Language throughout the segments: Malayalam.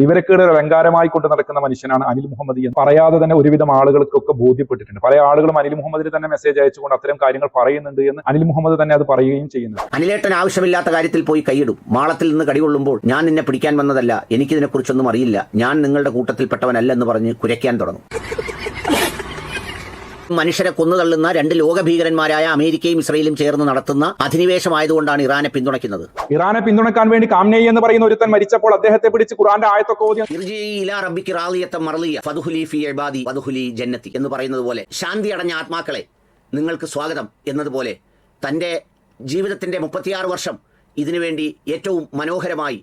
വിവരക്കേട് അലങ്കാരമായി കൊണ്ട് നടക്കുന്ന മനുഷ്യനാണ് അനിൽ മുഹമ്മദ് എന്ന് പറയാതെ തന്നെ ഒരുവിധം ആളുകൾക്കൊക്കെ ബോധ്യപ്പെട്ടിട്ടുണ്ട്. പല ആളുകളും അനിൽ മുഹമ്മദിന് തന്നെ മെസ്സേജ് അയച്ചുകൊണ്ട് അത്തരം കാര്യങ്ങൾ പറയുന്നുണ്ട് എന്ന് അനിൽ മുഹമ്മദ് തന്നെ അത് പറയുകയും ചെയ്യുന്നു. അനിലേട്ടൻ ആവശ്യമില്ലാത്ത കാര്യത്തിൽ പോയി കൈയിടും. മാളത്തിൽ നിന്ന് കടികൊള്ളുമ്പോൾ ഞാൻ നിന്നെ പിടിക്കാൻ വന്നതല്ല, എനിക്കിതിനെക്കുറിച്ചൊന്നും അറിയില്ല, ഞാൻ നിങ്ങളുടെ കൂട്ടത്തിൽപ്പെട്ടവനല്ല എന്ന് പറഞ്ഞ് കുരയ്ക്കാൻ തുടങ്ങും. മനുഷ്യരെ കൊന്നുതള്ളുന്ന രണ്ട് ലോകഭീകരന്മാരായ അമേരിക്കയും ഇസ്രയേലും ചേർന്ന് നടത്തുന്ന അധിനിവേശമായതുകൊണ്ടാണ് ഇറാനെ പിന്തുണയ്ക്കുന്നത്. ഇറാനെ പിന്തുണക്കാൻ വേണ്ടി കാംനേയി എന്ന് പറയുന്ന ഒരുത്തൻ മരിച്ചപ്പോൾ അദ്ദേഹത്തെ പിടിച്ച് ഖുർആന്റെ ആയത്തൊക്കെ ഓതി എന്ന് പറയുന്നത് പോലെ ശാന്തി അടഞ്ഞ ആത്മാക്കളെ നിങ്ങൾക്ക് സ്വാഗതം എന്നതുപോലെ തന്റെ ജീവിതത്തിന്റെ 36 വർഷം ഇതിനുവേണ്ടി ഏറ്റവും മനോഹരമായി,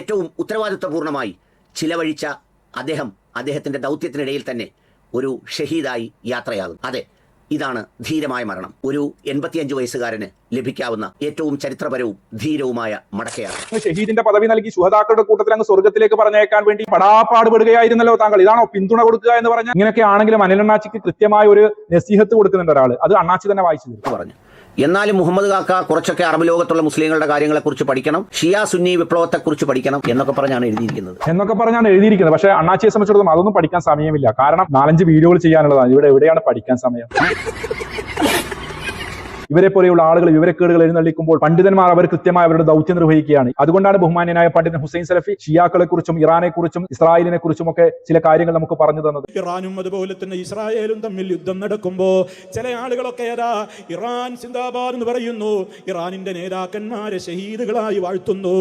ഏറ്റവും ഉത്തരവാദിത്വപൂർണമായി ചിലവഴിച്ച അദ്ദേഹത്തിന്റെ ദൗത്യത്തിനിടയിൽ തന്നെ ഒരു ഷഹീദായി യാത്രയാകും. അതെ, ഇതാണ് ധീരമായ മരണം. ഒരു 85 വയസ്സുകാരന് ലഭിക്കാവുന്ന ഏറ്റവും ചരിത്രപരവും ധീരവുമായ മടക്കയാണ്. ഷഹീദിന്റെ പദവി നൽകി ശുഹദാക്കളുടെ കൂട്ടത്തിൽ അങ്ങ് സ്വർഗത്തിലേക്ക് പറഞ്ഞേക്കാൻ വേണ്ടി പടാപ്പാടുപെടുകയായിരുന്നല്ലോ താങ്കൾ. ഇതാണോ പിന്തുണ കൊടുക്കുക എന്ന് പറഞ്ഞാൽ? ഇങ്ങനെയൊക്കെ ആണെങ്കിലും അനിൽ അണ്ണാച്ചിക്ക് കൃത്യമായ ഒരു നസീഹത്ത് കൊടുക്കുന്നുണ്ട് ഒരാൾ. അത് അണ്ണാച്ചി തന്നെ വായിച്ചു പറഞ്ഞു. എന്നാലും മുഹമ്മദ് കാക്ക കുറച്ചൊക്കെ അറബ് ലോകത്തുള്ള മുസ്ലിങ്ങളുടെ കാര്യങ്ങളെക്കുറിച്ച് പഠിക്കണം, ഷിയ സുന്നി വിപ്ലവത്തെക്കുറിച്ച് പഠിക്കണം എന്നൊക്കെ പറഞ്ഞാണ് എഴുതിയിരിക്കുന്നത്. പക്ഷേ അണ്ണാച്ചിയെ സംബന്ധിച്ചിടത്തോളം അതൊന്നും പഠിക്കാൻ സമയമില്ല. കാരണം 4-5 വീഡിയോകൾ ചെയ്യാനുള്ളതാണ്. ഇവിടെ എവിടെയാണ് പഠിക്കാൻ സമയം? ഇവരെ പോലെയുള്ള ആളുകൾ വിവരക്കേടുകൾ എഴുന്നള്ളിക്കുമ്പോൾ പണ്ഡിതന്മാർ അവർ കൃത്യമായി അവരുടെ ദൗത്യം നിർവഹിക്കുകയാണ്. അതുകൊണ്ടാണ് ബഹുമാന്യനായ പണ്ഡിതൻ ഹുസൈൻ സലഫി ഷിയാക്കളെ കുറിച്ചും ഇറാനെ കുറിച്ചും ഇസ്രായേലിനെ കുറിച്ചും ഒക്കെ ചില കാര്യങ്ങൾ നമുക്ക് പറഞ്ഞു തന്നത്. ഇറാനും അതുപോലെ തന്നെ ഇസ്രായേലും തമ്മിൽ യുദ്ധം നടക്കുമ്പോൾ ചില ആളുകളൊക്കെ ഇറാൻ സിന്ദാബാദ് എന്ന് പറയുന്നു, ഇറാനിന്റെ നേതാക്കന്മാരെ ഷഹീദുകളായി വാഴ്ത്തുന്നു.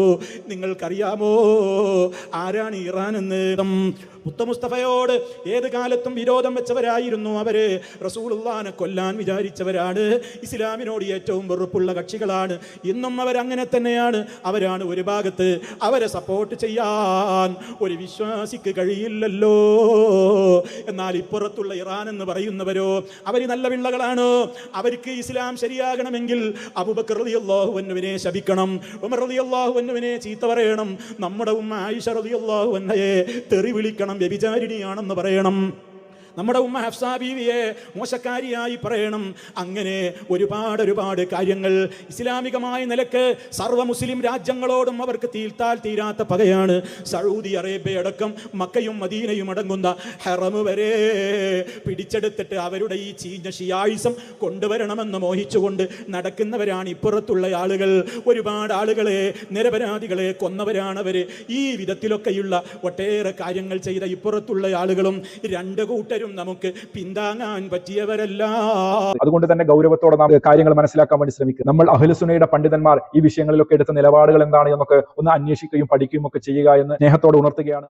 നിങ്ങൾക്കറിയാമോ ആരാണ് ഇറാൻ എന്ന്? മുസ്തഫയോട് ഏത് കാലത്തും വിരോധം വെച്ചവരായിരുന്നു അവര്. റസൂലുള്ളാഹിനെ കൊല്ലാൻ വിചാരിച്ചവരാണ്. ഇസ്ലാമിനോട് ഏറ്റവും വെറുപ്പുള്ള കക്ഷികളാണ്. ഇന്നും അവരങ്ങനെ തന്നെയാണ്. അവരാണ് ഒരു ഭാഗത്ത്. അവരെ സപ്പോർട്ട് ചെയ്യാൻ ഒരു വിശ്വാസിക്ക് കഴിയില്ലല്ലോ. എന്നാൽ ഇപ്പുറത്തുള്ള ഇറാൻ എന്ന് പറയുന്നവരോ അവർ നല്ല പിള്ളകളാണ്. അവർക്ക് ഇസ്ലാം ശരിയാകണമെങ്കിൽ അബൂബക്കർ റളിയല്ലാഹു അൻഹുവിനെ ശപിക്കണം, ഉമർ റളിയല്ലാഹു അൻഹുവിനെ ചീത്ത പറയണം, നമ്മുടെ ഉമ്മ ആയിഷ റളിയല്ലാഹു അൻഹയെ തെറി വിളിക്കണം, വ്യഭിചാരിണിയാണെന്ന് പറയണം, നമ്മുടെ ഉമ്മ ഹഫ്സ ബീവിയെ മോശക്കാരിയായി പറയണം. അങ്ങനെ ഒരുപാട് കാര്യങ്ങൾ ഇസ്ലാമികമായ നിലക്ക് സർവ്വ മുസ്ലിം രാജ്യങ്ങളോടും അവർക്ക് തീരാത്ത പകയാണ്. സൗദി അറേബ്യ അടക്കം മക്കയും മദീനയും അടങ്ങുന്ന ഹറം വരെ പിടിച്ചെടുത്തിട്ട് അവരുടെ ഈ ചീഞ്ഞ ഷിയായിസം കൊണ്ടുവരണമെന്ന് മോഹിച്ചുകൊണ്ട് നടക്കുന്നവരാണ് ഇപ്പുറത്തുള്ള ആളുകൾ. ഒരുപാട് ആളുകളെ, നിരപരാധികളെ കൊന്നവരാണവര്. ഈ വിധത്തിലൊക്കെയുള്ള ഒട്ടേറെ കാര്യങ്ങൾ ചെയ്ത ഇപ്പുറത്തുള്ള ആളുകളും രണ്ട് കൂട്ടരും നമുക്ക് പിന്താങ്ങാൻ പറ്റിയവരല്ല. അതുകൊണ്ട് തന്നെ ഗൗരവത്തോടെ നാം കാര്യങ്ങൾ മനസ്സിലാക്കാൻ വേണ്ടി ശ്രമിക്കുക. നമ്മൾ അഹ്ലുസുന്നയുടെ പണ്ഡിതന്മാർ ഈ വിഷയങ്ങളിലൊക്കെ എടുത്ത നിലപാടുകൾ എന്താണ് എന്നൊക്കെ ഒന്ന് അന്വേഷിക്കുകയും പഠിക്കുകയും ഒക്കെ ചെയ്യുക എന്ന് സ്നേഹത്തോടെ ഉണർത്തുകയാണ്.